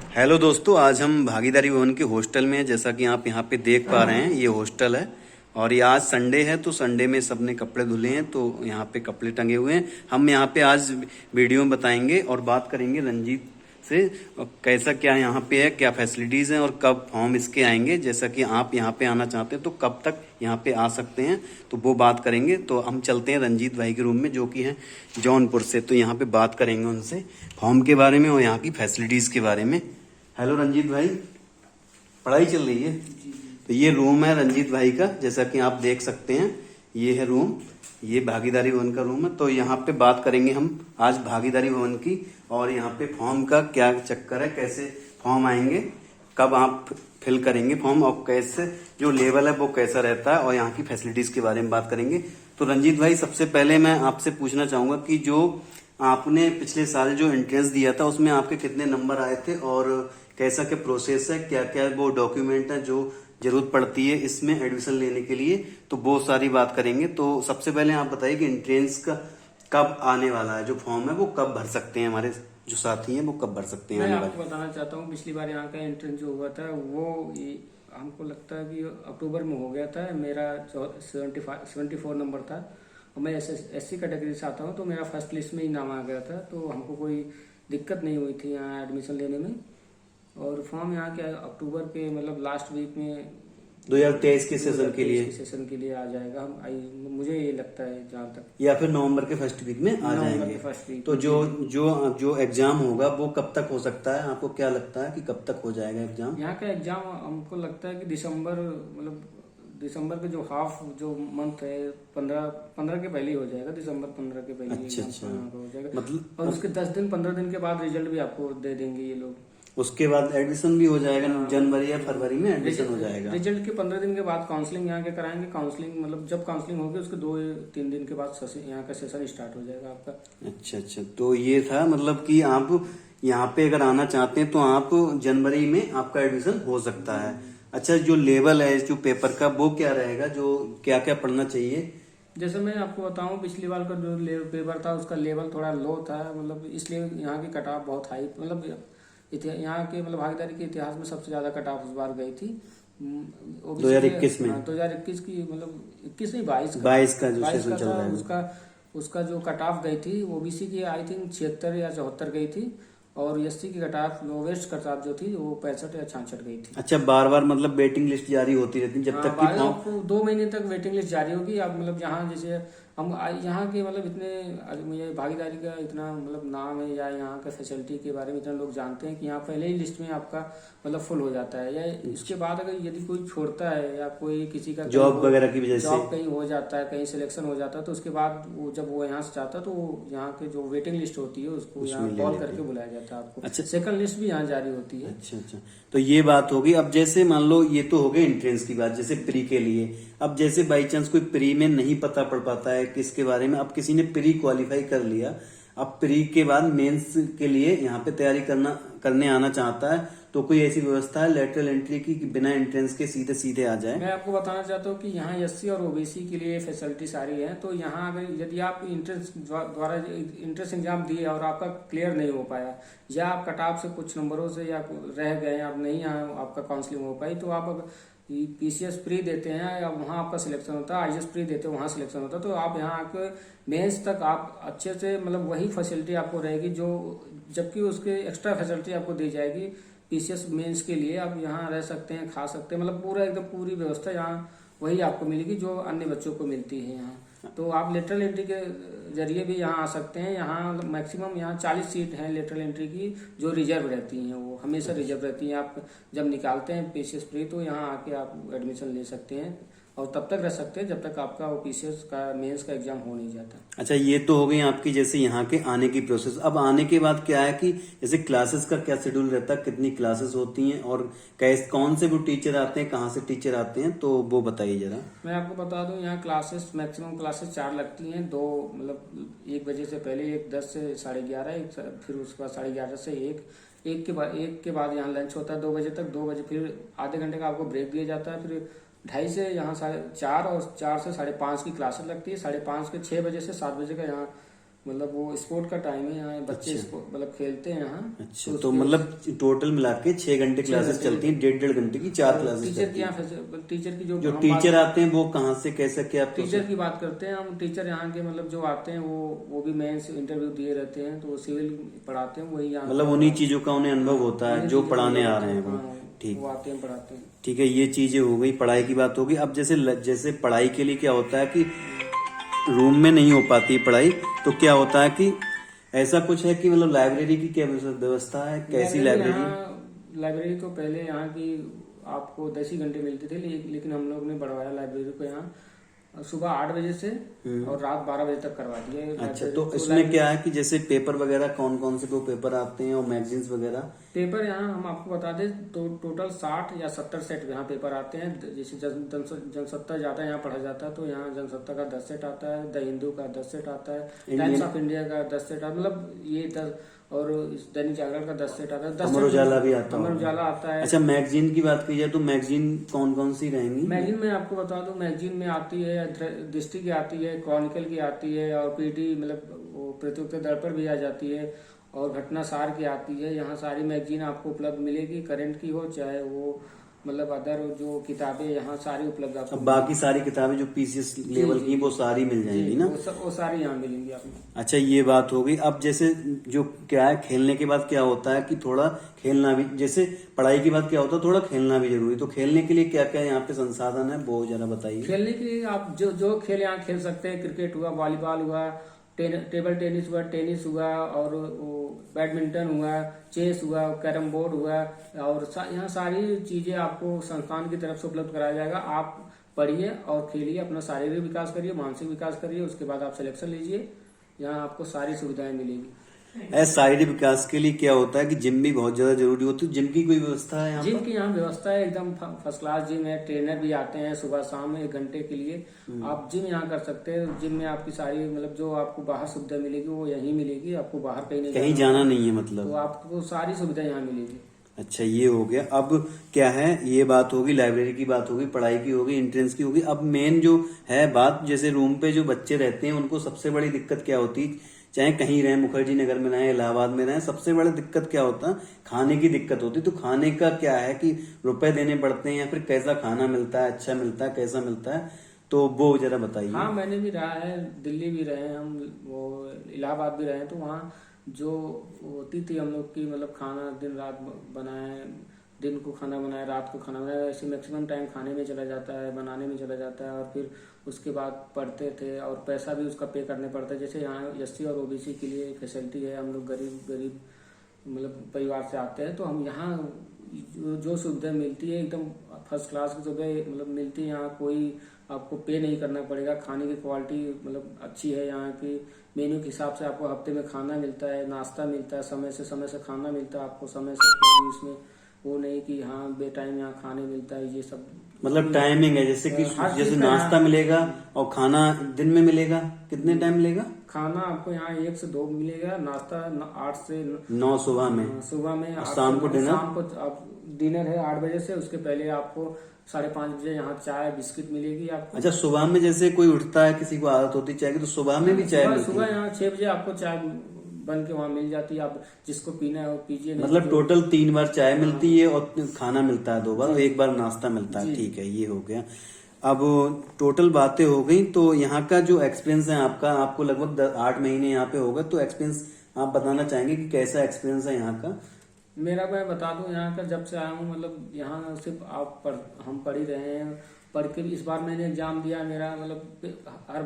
Hello दोस्तों, आज हम भागीदारी भवन के हॉस्टल में हैं। जैसा कि आप यहाँ पे देख पा रहे हैं, ये हॉस्टल है। और ये आज संडे है, तो संडे में सबने कपड़े धुले हैं, तो यहाँ पे कपड़े टंगे हुए हैं। हम यहाँ पे आज वीडियो में बताएंगे और बात करेंगे रंजीत से, कैसा क्या यहाँ पे है, क्या फैसिलिटीज़ हैं और कब फॉर्म इसके आएंगे। जैसा कि आप यहाँ पे आना चाहते हैं तो कब तक यहाँ पे आ सकते हैं, तो वो बात करेंगे। तो हम चलते हैं रंजीत भाई के रूम में, जो कि हैं जौनपुर से। तो यहाँ पे बात करेंगे उनसे फॉर्म के बारे में और यहाँ की फैसिलिटीज़ के बारे में। हेलो रंजीत भाई, पढ़ाई चल रही है? तो ये रूम है रंजीत भाई का, जैसा कि आप देख सकते हैं। ये है रूम, ये भागीदारी भवन का रूम है। तो यहाँ पे बात करेंगे हम आज भागीदारी भवन की, और यहाँ पे फॉर्म का क्या चक्कर है, कैसे फॉर्म आएंगे, कब आप फिल करेंगे फॉर्म, और कैसे जो लेवल है वो कैसा रहता है, और यहाँ की फैसिलिटीज के बारे में बात करेंगे। तो रंजीत भाई, सबसे पहले मैं आपसे पूछना चाहूंगा कि जो आपने पिछले साल जो एंट्रेंस दिया था उसमें आपके कितने नंबर आए थे, और कैसा क्या प्रोसेस है, क्या क्या वो डॉक्यूमेंट है जो जरूरत पड़ती है इसमें एडमिशन लेने के लिए, तो वो सारी बात करेंगे। तो सबसे पहले आप बताइए कि एंट्रेंस का कब आने वाला है, जो फॉर्म है वो कब भर सकते हैं, हमारे जो साथी हैं वो कब भर सकते हैं? मैं आने आपको बताना चाहता हूँ, पिछली बार यहाँ का एंट्रेंस जो हुआ था वो हमको लगता है कि अक्टूबर में हो गया था। मेरा 74 नंबर था और मैं एससी कैटेगरी से आता हूँ, तो मेरा फर्स्ट लिस्ट में ही नाम आ गया था। तो हमको कोई दिक्कत नहीं हुई थी यहाँ एडमिशन लेने में। और फॉर्म यहाँ के अक्टूबर के मतलब लास्ट वीक में 2023 के सेशन के लिए आ जाएगा। मुझे ये लगता है जहाँ तक, या फिर नवंबर के फर्स्ट वीक में आ जाएंगे। First week. तो जो एग्जाम होगा वो कब तक हो सकता है? आपको क्या लगता है कि कब तक हो जाएगा एग्जाम? यहाँ का एग्जाम हमको लगता है कि दिसंबर के जो हाफ जो मंथ है 15 के पहले ही हो जाएगा। दिसंबर 15 के पहले अच्छा हो जाएगा। मतलब, और उसके 10-15 दिन के बाद रिजल्ट भी आपको दे देंगे ये लोग। उसके बाद एडमिशन भी हो जाएगा, जनवरी या फरवरी में एडमिशन हो जाएगा। रिजल्ट के 15 दिन के बाद काउंसलिंग यहाँ के कराएंगे। काउंसलिंग मतलब जब काउंसलिंग होगी उसके 2-3 दिन के बाद यहाँ का सेशन स्टार्ट हो जाएगा आपका। अच्छा, तो ये था मतलब कि आप यहाँ पे अगर आना चाहते हैं तो आप जनवरी में आपका एडमिशन हो सकता है। अच्छा, जो लेवल है जो पेपर का वो क्या रहेगा, जो क्या क्या पढ़ना चाहिए? जैसे मैं आपको बताऊं, पिछली बार का जो पेपर था उसका लेवल थोड़ा लो था, मतलब इसलिए यहाँ की कट ऑफ बहुत हाई, मतलब यहाँ के मतलब भागीदारी के इतिहास में सबसे ज्यादा कट ऑफ उस बार गई थी 2021 में। 2021 की मतलब 21 नहीं 22 का जो सेशन चल रहा है उसका जो कट ऑफ गई थी ओबीसी की आई थिंक 76 या 74 गई थी, और एससी की cut off lowest cut off जो थी वो 65 या 66 गई थी। अच्छा, बार मतलब वेटिंग लिस्ट जारी होती रहती है जब तक कि आपको 2 महीने तक वेटिंग लिस्ट जारी होगी। आप मतलब यहाँ जैसे हम यहाँ के मतलब इतने मुझे भागीदारी का इतना मतलब नाम है या यहाँ का फैसिलिटी के बारे में इतना लोग जानते हैं कि यहाँ पहले ही लिस्ट में आपका मतलब फुल हो जाता है, या इसके बाद अगर यदि कोई छोड़ता है या कोई किसी का जॉब वगैरह की वजह से जॉब कहीं हो जाता है, कहीं सिलेक्शन हो जाता है, तो उसके बाद वो जब वो यहाँ से चाहता है तो यहाँ के जो वेटिंग लिस्ट होती है उसको यहाँ कॉल करके बुलाया जाता है आपको। अच्छा, सेकंड लिस्ट भी यहाँ जारी होती है। अच्छा, तो ये बात होगी। अब जैसे मान लो ये तो हो गई एंट्रेंस की बात, जैसे प्री के लिए। अब जैसे बाई चांस कोई प्री में नहीं पता पड़ पाता है किसके बारे में, अब किसी ने प्री क्वालिफाई कर लिया, अब प्री के बाद मेंस के लिए यहाँ पे तैयारी करने आना चाहता है, तो कोई ऐसी व्यवस्था है लेटरल एंट्री की कि बिना एंट्रेंस के सीधे सीधे आ जाए? मैं आपको बताना चाहता हूँ कि यहाँ एससी और ओबीसी के लिए फैसिलिटी सारी है। तो यहाँ अगर यदि आप इंट्रेंस एग्जाम दिए और आपका क्लियर नहीं हो पाया, या आप कट ऑफ से कुछ नंबरों से या रह गए, आप नहीं आपका काउंसलिंग हो पाई, तो आप पीसीएस प्री देते हैं या वहाँ आपका सिलेक्शन होता है, आईएएस प्री देते हैं वहाँ सिलेक्शन होता है, तो आप यहाँ आकर मेंस तक आप अच्छे से मतलब वही फैसिलिटी आपको रहेगी जो, जबकि उसके एक्स्ट्रा फैसिलिटी आपको दी जाएगी पीसीएस मेंस के लिए। आप यहाँ रह सकते हैं, खा सकते हैं, मतलब पूरा एकदम पूरी व्यवस्था यहाँ वही आपको मिलेगी जो अन्य बच्चों को मिलती है यहाँ। तो आप लेटरल एंट्री के जरिए भी यहाँ आ सकते हैं। यहाँ मैक्सिमम यहाँ 40 सीट हैं लेटरल एंट्री की जो रिजर्व रहती हैं, वो हमेशा रिजर्व रहती हैं। आप जब निकालते हैं पीसीएस प्री तो यहाँ आके आप एडमिशन ले सकते हैं और तब तक रह सकते हैं जब तक आपका वो पीसीएस का मेंस का एग्जाम हो नहीं जाता। अच्छा, ये तो हो गई आपकी जैसे यहाँ के आने की प्रोसेस। अब आने के बाद क्या है कि जैसे क्लासेस का क्या शेड्यूल रहता है, कितनी क्लासेस होती हैं और कौन से वो टीचर आते हैं, कहाँ से टीचर आते हैं, तो वो बताइए जरा। मैं आपको बता दूं, यहाँ क्लासेस मैक्सिमम क्लासेस 4 लगती हैं। 2 मतलब 1 बजे से पहले, एक 10 से 11:30, फिर उसके बाद 11:30 से 1 के बाद यहाँ लंच होता है 2 बजे तक। 2 बजे फिर आधे घंटे का आपको ब्रेक दिया जाता है। फिर 2:30 से यहाँ 4:30 और 4 से 5:30 की क्लासेस लगती है। 5:30 के 6 बजे से 7 बजे का यहाँ मतलब वो स्पोर्ट का टाइम है यहाँ, बच्चे अच्छा। मतलब खेलते हैं यहाँ। अच्छा, तो मतलब टोटल मिला के 6 घंटे क्लासेस चलती हैं, 1.5 घंटे की 4 क्लासेस टीचर चलती की हैं। यहाँ टीचर की जो जो हम टीचर बात आते हैं वो कहाँ से कैसे क्या टीचर प्रोसेस? की बात करते हैं हम, टीचर यहाँ के मतलब जो आते हैं वो भी मेंस इंटरव्यू दिए रहते हैं, तो वो सिविल पढ़ाते हैं, वही यहाँ मतलब उन्हीं चीजों का उन्हें अनुभव होता है उन्हीं जो चीजों पढ़ाने को आ होता रहे है, हैं वो। हाँ, ठीक। वो आते हैं पढ़ाते हैं। ठीक है, ये चीजें हो गई, पढ़ाई की बात होगी। अब जैसे जैसे पढ़ाई के लिए क्या होता है कि रूम में नहीं हो पाती पढ़ाई, तो क्या होता है कि ऐसा कुछ है कि मतलब लाइब्रेरी की क्या व्यवस्था है, कैसी लाइब्रेरी? लाइब्रेरी तो पहले यहाँ की आपको 10 ही घंटे मिलते थे, लेकिन हम लोग ने बढ़वाया लाइब्रेरी को यहाँ सुबह 8 बजे से और रात 12 बजे तक करवा दिया है अच्छा, लाइब्रेरी। तो इसमें क्या है कि जैसे पेपर वगैरह कौन कौन से को पेपर आते हैं और मैगजीन्स वगैरह? पेपर यहाँ हम आपको बता दें तो टोटल 60 या 70 सेट यहाँ पेपर आते हैं। जैसे जनसत्ता ज्यादा यहाँ पढ़ा जाता है, तो यहाँ जनसत्ता का 10 सेट आता है, द हिंदू का 10 सेट आता है, टाइम्स ऑफ इंडिया का 10 सेट आता है, मतलब ये 10, और दैनिक जागरण का 10 सेट आता है। अमर उजाला भी आता है? अमर उजाला आता है। अच्छा, मैगजीन की बात की जाए तो मैगजीन कौन कौन सी रहेंगी? मैगजीन में आपको बता दूं, मैगजीन में आती है दृष्टि की आती है, क्रॉनिकल की आती है, और पीटी मतलब वो प्रतियोगिता दर्पण भी आ जाती है, और घटनासार की आती है। यहाँ सारी मैगजीन आपको उपलब्ध मिलेगी, करंट की हो चाहे वो मतलब अदर जो किताबें यहाँ सारी उपलब्ध आपको। अब बाकी सारी किताबें जो पीसीएस लेवल की वो सारी मिल जाएंगी ना? वो सारी यहाँ मिलेंगी आपको। अच्छा, ये बात हो गई। अब जैसे जो क्या है, खेलने के बाद क्या होता है कि थोड़ा खेलना भी, जैसे पढ़ाई के बाद क्या होता है थोड़ा खेलना भी जरूरी, तो खेलने के लिए क्या क्या यहाँ पे संसाधन है वो जरा बताइए। खेलने के लिए आप जो खेल यहाँ खेल सकते हैं, क्रिकेट हुआ, वॉलीबॉल हुआ, टेबल टेनिस हुआ, और बैडमिंटन हुआ, चेस हुआ, कैरम बोर्ड हुआ, और यहाँ सारी चीजें आपको संस्थान की तरफ से उपलब्ध कराया जाएगा। आप पढ़िए और खेलिए, अपना शारीरिक विकास करिए, मानसिक विकास करिए, उसके बाद आप सिलेक्शन लीजिए। यहाँ आपको सारी सुविधाएं मिलेगी। शारीरिक विकास के लिए क्या होता है कि जिम भी बहुत ज्यादा जरूरी होती है, जिम की कोई व्यवस्था है यहाँ जिम पर? की यहाँ व्यवस्था है, एकदम फर्स्ट क्लास जिम है, ट्रेनर भी आते हैं सुबह शाम 1 घंटे के लिए। आप जिम यहाँ कर सकते हैं। जिम में आपकी सारी मतलब जो आपको बाहर सुविधा मिलेगी वो यहीं मिलेगी, आपको बाहर कहीं जाना नहीं है मतलब? तो आपको सारी सुविधा यहाँ मिलेगी। अच्छा, ये हो गया। अब क्या है, ये बात होगी, लाइब्रेरी की बात होगी, पढ़ाई की होगी, एंट्रेंस की होगी। अब मेन जो है बात, जैसे रूम पे जो बच्चे रहते हैं उनको सबसे बड़ी दिक्कत क्या होती है, चाहे कहीं रहे, मुखर्जी नगर में रहे, इलाहाबाद में रहे, सबसे बड़ी दिक्कत क्या होता है, खाने की दिक्कत होती है। तो खाने का क्या है कि रुपए देने पड़ते हैं या फिर कैसा खाना मिलता है, अच्छा मिलता है, कैसा मिलता है, तो वो जरा बताइए। हाँ, मैंने भी रहा है, दिल्ली भी रहे हम, वो इलाहाबाद भी रहे, तो वहाँ जो होती थी हम लोग की मतलब खाना दिन रात बनाए, दिन को खाना बनाए, रात को खाना बनाए, ऐसे मैक्सिमम टाइम खाने में चला जाता है, बनाने में चला जाता है, और फिर उसके बाद पढ़ते थे, और पैसा भी उसका पे करने पड़ता है। जैसे यहाँ एससी और ओबीसी के लिए फैसिलिटी है, हम लोग गरीब मतलब परिवार से आते हैं, तो हम यहाँ जो सुविधा मिलती है एकदम फर्स्ट क्लास की सुविधा मतलब मिलती है। यहाँ कोई आपको पे नहीं करना पड़ेगा, खाने की क्वालिटी मतलब अच्छी है यहाँ की। मेन्यू के हिसाब से आपको हफ्ते में खाना मिलता है, नाश्ता मिलता है, समय से खाना मिलता है आपको, समय से कोई इसमें वो नहीं कि हाँ बे टाइम यहाँ खाने मिलता है, ये सब मतलब टाइमिंग है, जैसे कि जैसे नाश्ता मिलेगा और खाना दिन में मिलेगा, कितने टाइम मिलेगा? खाना आपको यहाँ 1 से 2 मिलेगा, नाश्ता 8 से 9 सुबह में, और शाम को डिनर? शाम को आप डिनर है 8 बजे से, उसके पहले आपको 5:30 बजे यहाँ चाय बिस्किट मिलेगी आपको। अच्छा, सुबह में जैसे कोई उठता है, किसी को आदत होती है चाय की, तो सुबह में भी चाय मिलती है? सुबह यहाँ 6 बजे आपको चाय बन के वहाँ मिल जाती है, आप जिसको पीना है वो पीजिए। मतलब टोटल 3 बार चाय मिलती है और खाना मिलता है 2 बार, और 1 बार नाश्ता मिलता है। ठीक है, ये हो गया। अब टोटल बातें हो गई, तो यहाँ का जो एक्सपीरियंस है आपका, आपको लगभग 8 महीने यहाँ पे होगा, तो एक्सपीरियंस आप बताना चाहेंगे कि कैसा एक्सपीरियंस है यहाँ का? मेरा मैं बता दूं, यहाँ का जब से आया हूँ मतलब यहाँ सिर्फ हम पढ़ ही रहे हैं, पढ़ के भी इस बार मैंने एग्जाम दिया। मेरा मतलब हर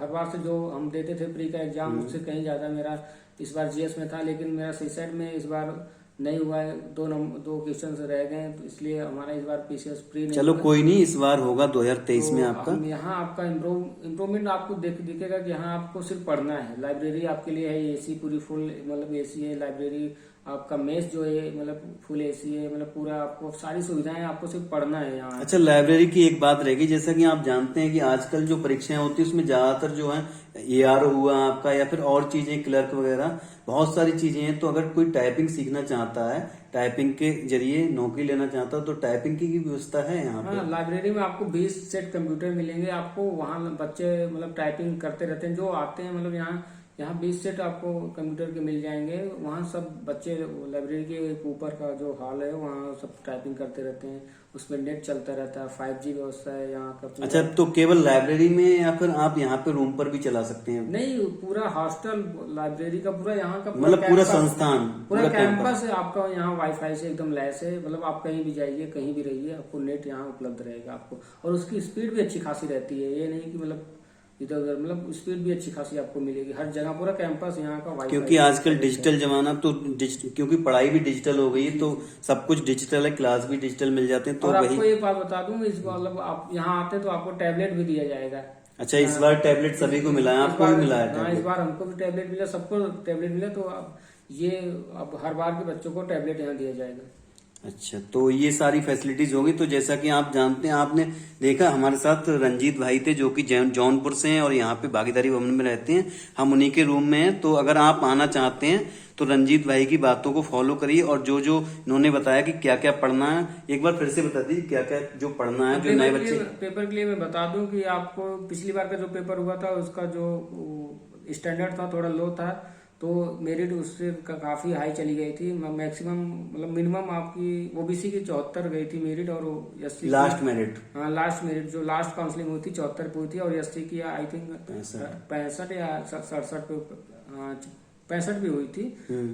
बार से जो हम देते थे प्री का एग्जाम, उससे कहीं ज्यादा मेरा इस बार जीएस में था, लेकिन मेरा सीसेट में इस बार नहीं हुआ है, 2 क्वेश्चन रह गए, तो इसलिए हमारा इस बार पीसीएस प्री नहीं। चलो कोई नहीं, इस बार होगा 2023 में आपका। यहाँ आपका इम्प्रूवमेंट आपको दिखेगा कि यहाँ आपको सिर्फ पढ़ना है। लाइब्रेरी आपके लिए है एसी, पूरी फुल मतलब एसी है लाइब्रेरी। आपका मेस जो है मतलब फुल एसी है, मतलब पूरा आपको सारी सुविधाएं, आपको सिर्फ पढ़ना है यहाँ। अच्छा, लाइब्रेरी की एक बात रहेगी, जैसा कि आप जानते हैं कि आजकल जो परीक्षाएं होती है उसमें ज्यादातर जो है एआरओ हुआ आपका, या फिर और चीजें, क्लर्क वगैरह बहुत सारी चीजें हैं। तो अगर कोई टाइपिंग सीखना चाहता है, टाइपिंग के जरिए नौकरी लेना चाहता है, तो टाइपिंग की व्यवस्था है यहाँ पे? हाँ, लाइब्रेरी में आपको 20 सेट कंप्यूटर मिलेंगे आपको। वहाँ बच्चे मतलब टाइपिंग करते रहते हैं, जो आते हैं मतलब यहाँ यहाँ 20 सेट आपको कंप्यूटर के मिल जाएंगे। वहाँ सब बच्चे लाइब्रेरी के ऊपर का जो हॉल है वहाँ सब टाइपिंग करते रहते हैं, उसमें नेट चलता रहता है, 5G व्यवस्था है यहाँ का पूरा। अच्छा, तो केवल लाइब्रेरी में या फिर आप यहाँ पे रूम पर भी चला सकते हैं? नहीं, पूरा हॉस्टल लाइब्रेरी का पूरा यहाँ का मतलब पूरा संस्थान, पूरा कैंपस है आपका। यहाँ वाईफाई से एकदम लैस है, मतलब आप कहीं भी जाइए, कहीं भी रहिए, आपको नेट यहाँ उपलब्ध रहेगा आपको। और उसकी स्पीड भी अच्छी खासी रहती है, ये नहीं कि मतलब इधर उधर, मतलब स्पीड भी अच्छी खासी आपको मिलेगी हर जगह। पूरा कैंपस यहाँ का वाईफाई, क्योंकि आजकल डिजिटल जमाना तो क्योंकि पढ़ाई भी डिजिटल हो गई है तो सब कुछ डिजिटल है, क्लास भी डिजिटल मिल जाते हैं। तो और वही आपको एक बात बता दूं, इस मतलब आप यहाँ आते हैं तो आपको टैबलेट भी दिया जाएगा। अच्छा, इस बार टैबलेट सभी को मिला है, आपको भी मिला है? हाँ, इस बार हमको भी टैबलेट मिला, सबको टैबलेट मिला। तो अब हर बार के बच्चों को टैबलेट यहाँ दिया जाएगा। अच्छा, तो ये सारी फैसिलिटीज होगी। तो जैसा कि आप जानते हैं, आपने देखा हमारे साथ रंजीत भाई थे जो कि जौनपुर से हैं और यहाँ पे भागीदारी भवन में रहते हैं, हम उन्हीं के रूम में हैं। तो अगर आप आना चाहते हैं तो रंजीत भाई की बातों को फॉलो करिए, और जो जो इन्होंने बताया कि क्या क्या पढ़ना है, एक बार फिर से बता दीजिए क्या क्या जो पढ़ना है, जो नए बच्चे। पेपर के लिए मैं बता दूं कि आपको पिछली बार का जो पेपर हुआ था उसका जो स्टैंडर्ड था थोड़ा लो था, तो मेरिट उससे काफी हाई चली गई थी। मैक्सिमम मतलब मिनिमम आपकी ओबीसी की 74 गई थी मेरिट, और एससी लास्ट मेरिट, हाँ लास्ट मेरिट जो लास्ट काउंसलिंग हुई थी 74 पे हुई थी, और एससी की आई थिंक 65 या 67 पे 65 भी हुई थी।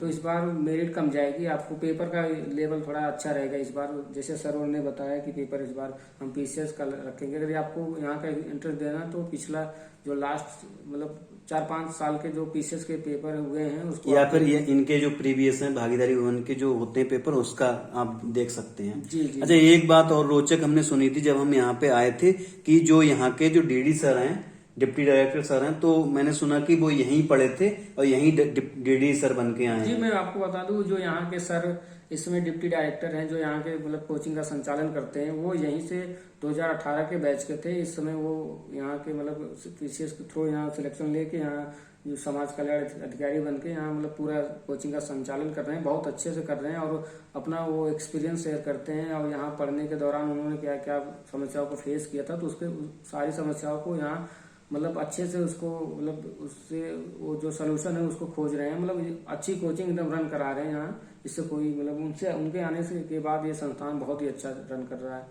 तो इस बार मेरिट कम जाएगी, आपको पेपर का लेवल थोड़ा अच्छा रहेगा इस बार। जैसे सर ने बताया कि पेपर इस बार हम पीसीएस का रखेंगे। अगर आपको यहाँ का इंटरेस्ट देना तो पिछला जो लास्ट मतलब 4-5 साल के जो पीसीएस के पेपर हुए हैं उसको, या फिर ये इनके जो प्रीवियस हैं भागीदारी भवन के जो होते हैं पेपर, उसका आप देख सकते हैं। जी जी। अच्छा, एक बात और रोचक हमने सुनी थी जब हम यहाँ पे आए थे कि जो यहाँ के जो डीडी सर हैं, डिप्टी डायरेक्टर सर हैं, तो मैंने सुना कि वो यहीं पढ़े थे और यहीं डीडी सर बन के आए जी। हैं। मैं आपको बता दूं, जो यहाँ के सर इसमें डिप्टी डायरेक्टर हैं, जो यहाँ के मतलब कोचिंग का संचालन करते हैं, वो यहीं से 2018 के बैच के थे। इस समय वो यहाँ के मतलब पीसीएस के थ्रू यहाँ सिलेक्शन लेके यहाँ जो समाज कल्याण अधिकारी बन के यहाँ मतलब पूरा कोचिंग का संचालन कर रहे हैं, बहुत अच्छे से कर रहे हैं, और अपना वो एक्सपीरियंस शेयर करते हैं। और यहाँ पढ़ने के दौरान उन्होंने क्या क्या समस्याओं को फेस किया था, तो उसके सारी समस्याओं को यहाँ मतलब अच्छे से उसको मतलब उससे वो जो सोल्यूशन है उसको खोज रहे हैं। मतलब अच्छी कोचिंग एकदम रन करा रहे हैं यहाँ। इससे कोई मतलब उनसे उनके आने से के बाद ये संस्थान बहुत ही अच्छा रन कर रहा है,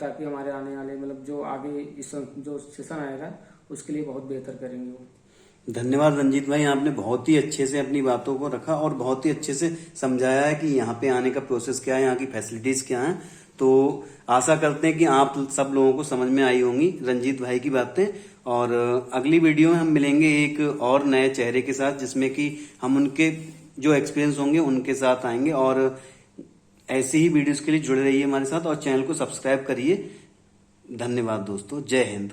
ताकि हमारे आने वाले मतलब जो आगे इस जो सेशन आएगा उसके लिए बहुत बेहतर करेंगे वो। धन्यवाद रंजीत भाई, आपने बहुत ही अच्छे से अपनी बातों को रखा और बहुत ही अच्छे से समझाया है कि यहाँ पे आने का प्रोसेस क्या है, यहाँ की फैसिलिटीज क्या हैं। तो आशा करते हैं कि आप सब लोगों को समझ में आई होंगी रंजीत भाई की बातें। और अगली वीडियो में हम मिलेंगे एक और नए चेहरे के साथ, जिसमें कि हम उनके जो एक्सपीरियंस होंगे उनके साथ आएंगे। और ऐसे ही वीडियोस के लिए जुड़े रहिए हमारे साथ और चैनल को सब्सक्राइब करिए। धन्यवाद दोस्तों, जय हिंद।